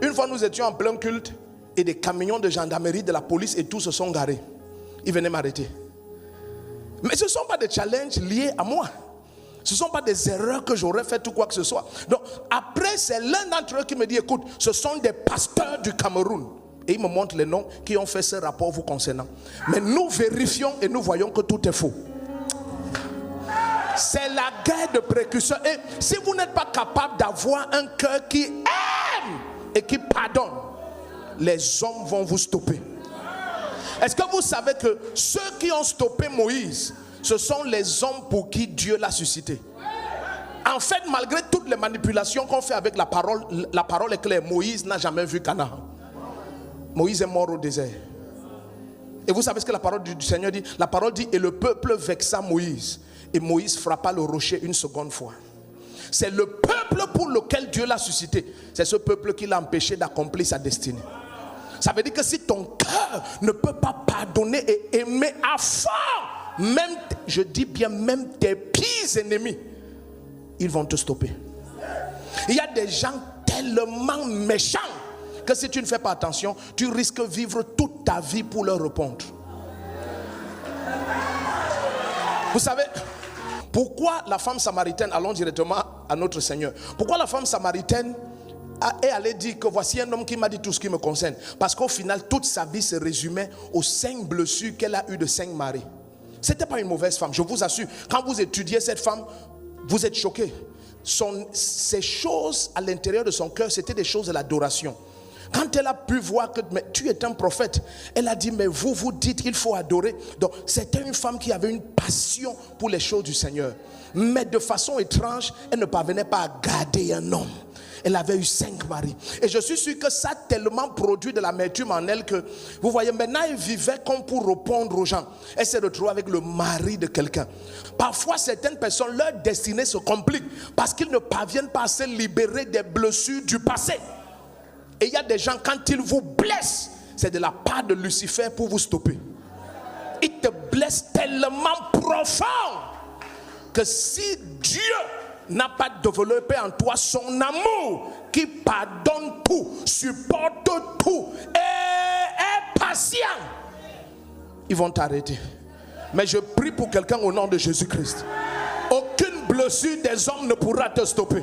Une fois, nous étions en plein culte et des camions de gendarmerie, de la police et tout se sont garés. Ils venaient m'arrêter. Mais ce ne sont pas des challenges liés à moi. Ce ne sont pas des erreurs que j'aurais faites ou quoi que ce soit. Donc, après, c'est l'un d'entre eux qui me dit, écoute, ce sont des pasteurs du Cameroun. Et il me montre les noms qui ont fait ce rapport vous concernant. Mais nous vérifions et nous voyons que tout est faux. C'est la guerre de précurseurs. Et si vous n'êtes pas capable d'avoir un cœur qui aime et qui pardonne, les hommes vont vous stopper. Est-ce que vous savez que ceux qui ont stoppé Moïse, ce sont les hommes pour qui Dieu l'a suscité? En fait, malgré toutes les manipulations qu'on fait avec la parole est claire. Moïse n'a jamais vu Canaan. Moïse est mort au désert. Et vous savez ce que la parole du Seigneur dit? La parole dit, et le peuple vexa Moïse. Et Moïse frappa le rocher une seconde fois. C'est le peuple pour lequel Dieu l'a suscité. C'est ce peuple qui l'a empêché d'accomplir sa destinée. Ça veut dire que si ton cœur ne peut pas pardonner et aimer à fond, même, je dis bien, même tes pires ennemis, ils vont te stopper. Il y a des gens tellement méchants que si tu ne fais pas attention, tu risques de vivre toute ta vie pour leur répondre. Vous savez pourquoi la femme samaritaine, allons directement à notre Seigneur, pourquoi la femme samaritaine est allée dire que voici un homme qui m'a dit tout ce qui me concerne? Parce qu'au final, toute sa vie se résumait aux 5 blessures qu'elle a eues de 5 maris. Ce n'était pas une mauvaise femme, je vous assure. Quand vous étudiez cette femme, vous êtes choqués. Ces choses à l'intérieur de son cœur, c'était des choses de l'adoration. Quand elle a pu voir que mais, tu es un prophète, elle a dit, mais vous dites qu'il faut adorer. Donc c'était une femme qui avait une passion pour les choses du Seigneur. Mais de façon étrange, elle ne parvenait pas à garder un homme. Elle avait eu 5 maris. Et je suis sûr que ça a tellement produit de l'amertume en elle que, vous voyez, maintenant elle vivait comme pour répondre aux gens. Elle s'est retrouvée avec le mari de quelqu'un. Parfois, certaines personnes, leur destinée se complique parce qu'ils ne parviennent pas à se libérer des blessures du passé. Et il y a des gens, quand ils vous blessent, c'est de la part de Lucifer pour vous stopper. Il te blesse tellement profond que si Dieu n'a pas développé en toi son amour qui pardonne tout, supporte tout et est patient, ils vont t'arrêter. Mais je prie pour quelqu'un au nom de Jésus-Christ. Aucune blessure des hommes ne pourra te stopper.